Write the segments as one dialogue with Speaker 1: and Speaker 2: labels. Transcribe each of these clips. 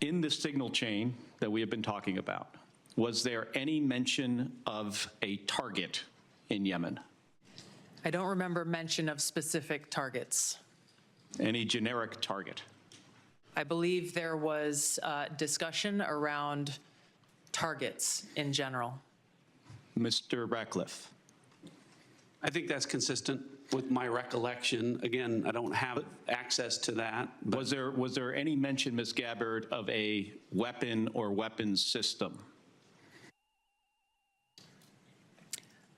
Speaker 1: In the signal chain that we have been talking about, was there any mention of a target in Yemen?
Speaker 2: I don't remember mention of specific targets.
Speaker 1: Any generic target?
Speaker 2: I believe there was discussion around targets in general.
Speaker 1: Mr. Ratcliffe?
Speaker 3: I think that's consistent with my recollection. Again, I don't have access to that.
Speaker 1: Was there any mention, Ms. Gabbard, of a weapon or weapons system?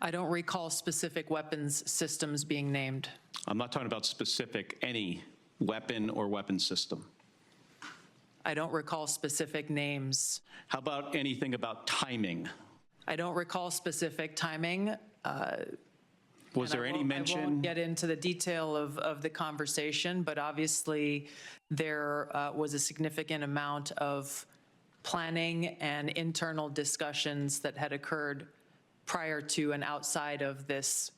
Speaker 2: I don't recall specific weapons systems being named.
Speaker 1: I'm not talking about specific, any weapon or weapon system.
Speaker 2: I don't recall specific names.
Speaker 1: How about anything about timing?
Speaker 2: I don't recall specific timing.
Speaker 1: Was there any mention?
Speaker 2: I won't get into the detail of the conversation, but obviously there was a significant amount of planning and internal discussions that had occurred prior to and outside of this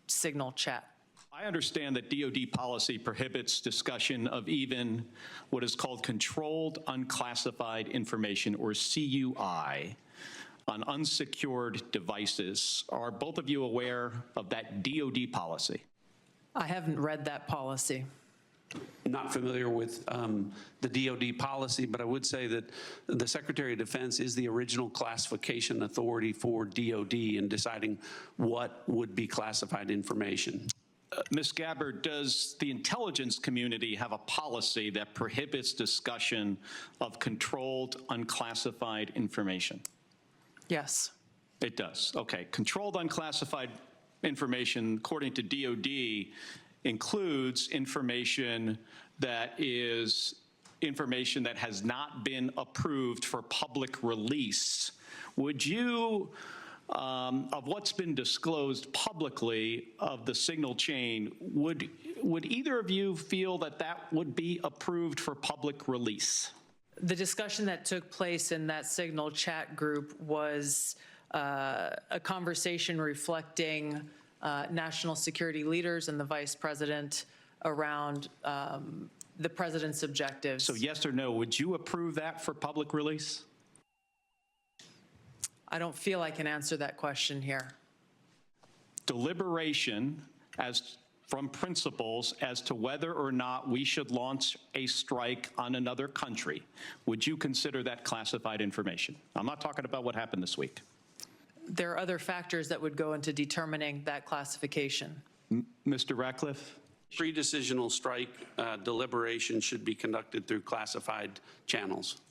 Speaker 2: signal chat.
Speaker 1: I understand that DoD policy prohibits discussion of even what is called controlled unclassified information, or CUI, on unsecured devices. Are both of you aware of that DoD policy?
Speaker 2: I haven't read that policy.
Speaker 3: Not familiar with the DoD policy, but I would say that the Secretary of Defense is the original classification authority for DoD in deciding what would be classified information.
Speaker 1: Ms. Gabbard, does the intelligence community have a policy that prohibits discussion of controlled unclassified information?
Speaker 2: Yes.
Speaker 1: It does. Okay. Controlled unclassified information, according to DoD, includes information that is information that has not been approved for public release. Would you, of what's been disclosed publicly of the signal chain, would either of you feel that that would be approved for public release?
Speaker 2: The discussion that took place in that signal chat group was a conversation reflecting national security leaders and the vice president around the president's objectives.
Speaker 1: So yes or no, would you approve that for public release?
Speaker 2: I don't feel I can answer that question here.
Speaker 1: Deliberation from principles as to whether or not we should launch a strike on another country. Would you consider that classified information? I'm not talking about what happened this week.
Speaker 2: There are other factors that would go into determining that classification.
Speaker 1: Mr. Ratcliffe?
Speaker 3: Pre-decisional strike deliberation should be conducted through classified channels.